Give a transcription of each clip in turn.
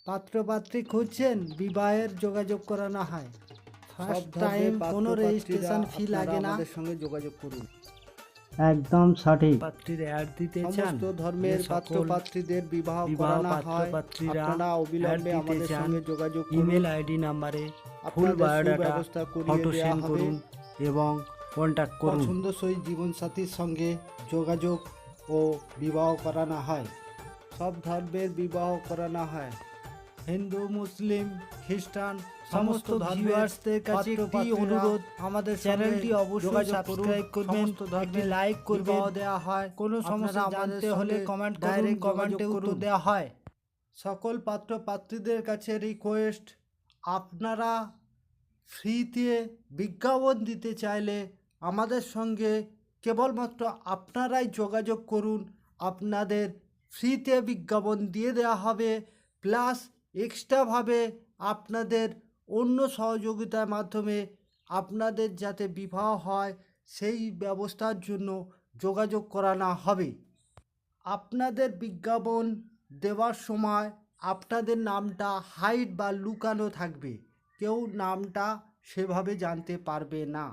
পাত্রপাত্রী খুঁজছেন, বিবাহের যোগাযোগ করানো হয়। ফার্স্ট টাইম কোনো রেজিস্ট্রেশন ফি লাগে না। আমাদের সঙ্গে যোগাযোগ করুন। একদম সঠিক। পাত্রীর অ্যাড দিতে চান, সমস্ত ধর্মের পাত্রপাত্রীদের বিবাহ করানো হয়। আপনারা অবিলম্বে আমাদের সঙ্গে যোগাযোগ করুন। ইমেল আইডি নাম্বারে ফুল আপনাদের বায়োডাটা সুব্যবস্থা করিয়ে ফটো দেয়া সেন্ড হবে। করুন এবং কন্ট্যাক্ট করুন। পছন্দসই জীবনসাথীর সঙ্গে যোগাযোগ ও বিবাহ করানো হয়। সব ধর্মের বিবাহ করানো হয়। হিন্দু, মুসলিম, খ্রিস্টান সমস্ত ভিউয়ার্সদের কাছে একটি অনুরোধ, আমাদের চ্যানেলটি অবশ্যই সাবস্ক্রাইব করবেন, একটি লাইক করবেন। দেওয়া হয়, কোনো সমস্যা জানতে হলে কমেন্ট ডাইরেক্ট কমেন্টে উত্তর দেওয়া হয়। সকল পাত্রপাত্রীদের কাছে রিকোয়েস্ট, আপনারা ফ্রিতে বিজ্ঞাপন দিতে চাইলে আমাদের সঙ্গে কেবলমাত্র আপনারাই যোগাযোগ করুন। আপনাদের ফ্রিতে বিজ্ঞাপন দিয়ে দেওয়া হবে, প্লাস এক্সট্রাভাবে আপনাদের অন্য সহযোগিতার মাধ্যমে আপনাদের যাতে বিবাহ হয় সেই ব্যবস্থার জন্য যোগাযোগ করানো হবে। আপনাদের বিজ্ঞাপন দেওয়ার সময় আপনাদের নামটা হাইড বা লুকানো থাকবে, কেউ নামটা সেভাবে জানতে পারবে না।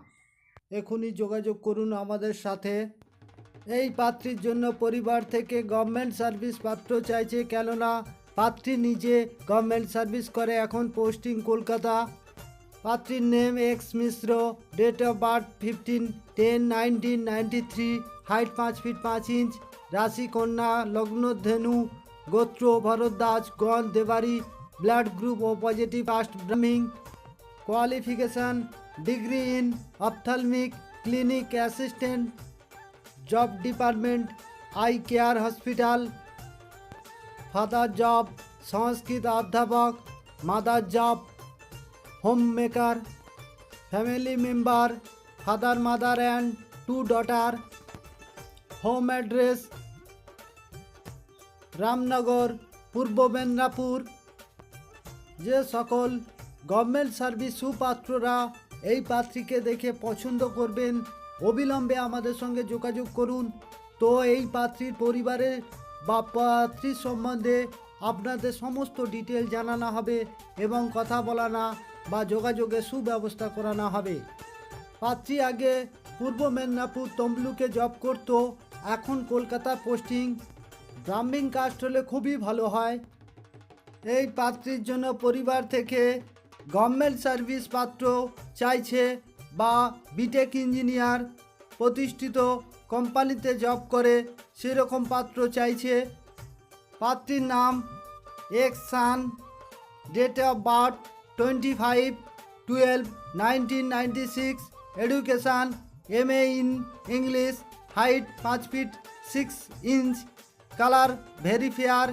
এখনই যোগাযোগ করুন আমাদের সাথে। এই পাত্রীর জন্য পরিবার থেকে গভর্নমেন্ট সার্ভিস পাত্র চাইছে, কেননা পাত্রী নিজে গভর্নমেন্ট সার্ভিস করে, এখন পোস্টিং কলকাতা। পাত্রীর name X Mishra, date of birth 15/10/1993, height 5 feet 5 inch, রাশি কন্যা, লগ্ন ধেনু, গোত্র ভরদ্বাজ, গণ দেবারি, blood group O positive, caste Brahmin, qualification degree in ophthalmic, clinic assistant, job department eye care hospital, father job Sanskrit অধ্যাপক, mother job home maker, family member father mother and 2 daughter, home address Ramnagar, Purba Medinipur. যে সকল গভর্নমেন্ট সার্ভিস সুপাত্ররা এই পাত্রীকে দেখে পছন্দ করবেন, অবিলম্বে আমাদের সঙ্গে যোগাযোগ করুন। তো এই পাত্রীর পরিবারের বা পাত্রীর সম্বন্ধে আপনাদের সমস্ত ডিটেল জানানো হবে এবং কথা বলানো বা যোগাযোগের সুব্যবস্থা করানো হবে। পাত্রী আগে পূর্ব মেদিনীপুর তমলুকে জব করত, এখন কলকাতা পোস্টিং। ব্রাহ্মিণ কাস্ট হলে খুবই ভালো হয়। এই পাত্রীর জন্য পরিবার থেকে গভর্নমেন্ট সার্ভিস পাত্র চাইছে বা বিটেক ইঞ্জিনিয়ার, প্রতিষ্ঠিত কোম্পানিতে জব করে সেরকম পাত্র চাইছে। পাত্রীর নাম X San, date of birth 25/12/1996, education MA in English, height 5 feet 6 inch, colour very fair,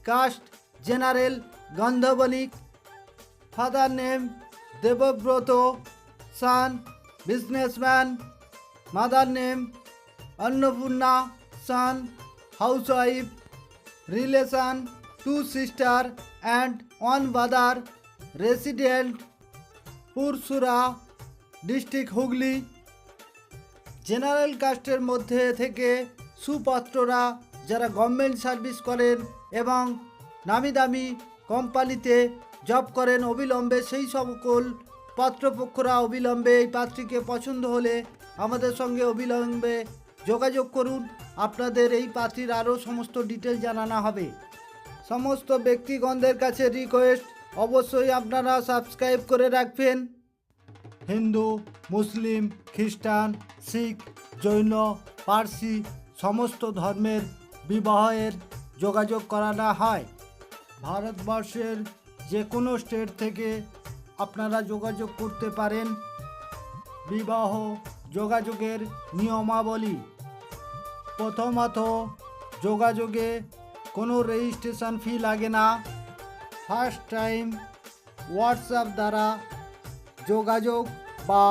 caste general Gandhabanik. Father name Debabrata, Sen businessman. Mother name Annapurna, Sen housewife. Relation 2 sister and 1 brother, resident Pursura, district Hooghly. General কাস্টের মধ্যে থেকে সুপাত্ররা যারা গভর্নমেন্ট সার্ভিস করেন এবং নামি দামি কোম্পানিতে job করেন, অবিলম্বে সেই সকল পাত্রপক্ষরা অবিলম্বে এই পাত্রীকে পছন্দ হলে আমাদের সঙ্গে অবিলম্বে যোগাযোগ করুন। আপনাদের এই পাত্রীর আরও সমস্ত ডিটেল জানানো হবে। সমস্ত ব্যক্তিগণদের কাছে রিকোয়েস্ট, অবশ্যই আপনারা সাবস্ক্রাইব করে রাখবেন। হিন্দু, মুসলিম, খ্রিস্টান, শিখ, জৈন, পার্সি সমস্ত ধর্মের বিবাহের যোগাযোগ করানো হয়। ভারতবর্ষের যে কোনো স্টেট থেকে আপনারা যোগাযোগ করতে পারেন। বিবাহ যোগাযোগের নিয়মাবলী: প্রথমত, যোগাযোগে কোনো রেজিস্ট্রেশন ফি লাগে না। ফার্স্ট টাইম হোয়াটসঅ্যাপ দ্বারা যোগাযোগ বা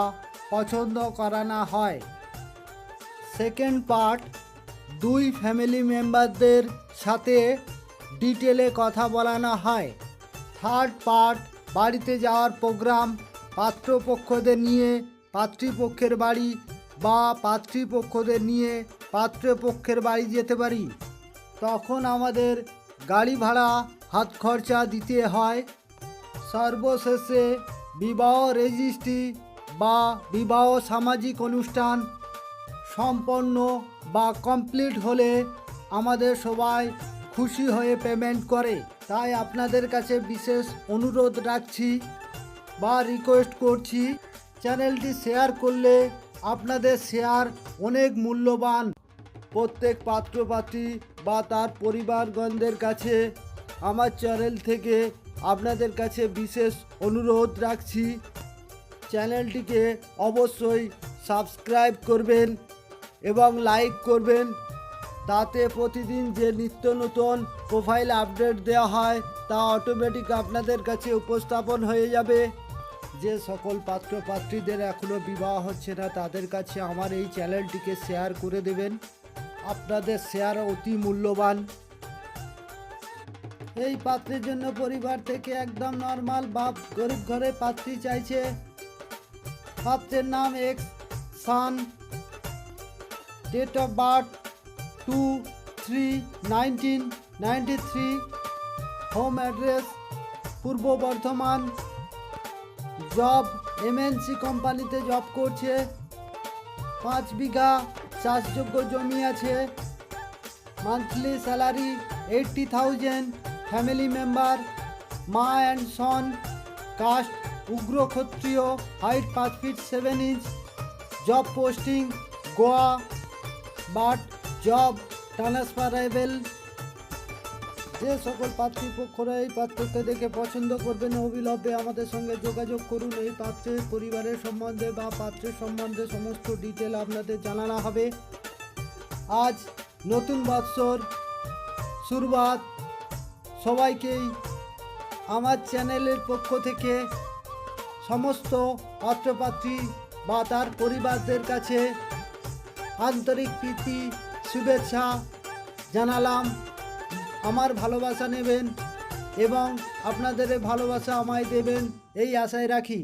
পছন্দ করানো হয়। সেকেন্ড পার্ট, 2 ফ্যামিলি মেম্বারদের সাথে ডিটেলে কথা বলানো হয়। থার্ড পার্ট, বাড়িতে যাওয়ার প্রোগ্রাম, পাত্রপক্ষদের নিয়ে পাত্রীপক্ষের বাড়ি বা পাত্রীপক্ষদের নিয়ে পাত্রপক্ষের বাড়ি যেতে পারি। তখন আমাদের গাড়ি ভাড়া হাত খরচা দিতে হয়। সর্বশেষে বিবাহ রেজিস্ট্রি বা বিবাহ সামাজিক অনুষ্ঠান সম্পন্ন বা কমপ্লিট হলে আমাদের সবাই খুশি হয়ে পেমেন্ট করে। তাই আপনাদের কাছে বিশেষ অনুরোধ রাখছি বা রিকোয়েস্ট করছি, চ্যানেলটি শেয়ার করলে আপনাদের শেয়ার অনেক মূল্যবান। প্রত্যেক পাত্রপাত্রী বা তার পরিবারগণদের কাছে আমার চ্যানেল থেকে আপনাদের কাছে বিশেষ অনুরোধ রাখছি, চ্যানেলটিকে অবশ্যই সাবস্ক্রাইব করবেন এবং লাইক করবেন। তাতে প্রতিদিন যে নিত্য নতুন প্রোফাইল আপডেট দেওয়া হয় তা অটোমেটিক আপনাদের কাছে উপস্থাপন হয়ে যাবে। যে সকল পাত্রপাত্রীদের এখনও বিবাহ হচ্ছে না তাদের কাছে আমার এই চ্যানেলটিকে শেয়ার করে দেবেন। আপনাদের শেয়ার অতি মূল্যবান। এই পাত্রের জন্য পরিবার থেকে একদম নর্মাল বাপ গরিব ঘরে পাত্রী চাইছে। পাত্রের নাম X San, date of birth 2/3/1993, home address Purba Bardhaman, job MNC কোম্পানিতে জব করছে, 5 বিঘা চাষযোগ্য জমি আছে, মান্থলি স্যালারি 80,000, ফ্যামিলি মেম্বার মা and son, caste Ugra Kshatriya, height 5 feet 7 inch, job posting Goa, but job transferable. যে সকল পাত্রীপক্ষরা এই পাত্রকে দেখে পছন্দ করবেন অবিলম্বে আমাদের সঙ্গে যোগাযোগ করুন। এই পাত্রের পরিবারের সম্বন্ধে বা পাত্রের সম্বন্ধে সমস্ত ডিটেল আপনাদের জানানো হবে। আজ নতুন বৎসর শুরুয়াত, সবাইকেই আমার চ্যানেলের পক্ষ থেকে সমস্ত পাত্রপাত্রী বা তার পরিবারদের কাছে আন্তরিক প্রীতি শুভেচ্ছা জানালাম। আমার ভালোবাসা নেবেন এবং আপনাদের ভালোবাসা আমায় দেবেন এই আশায় রাখি।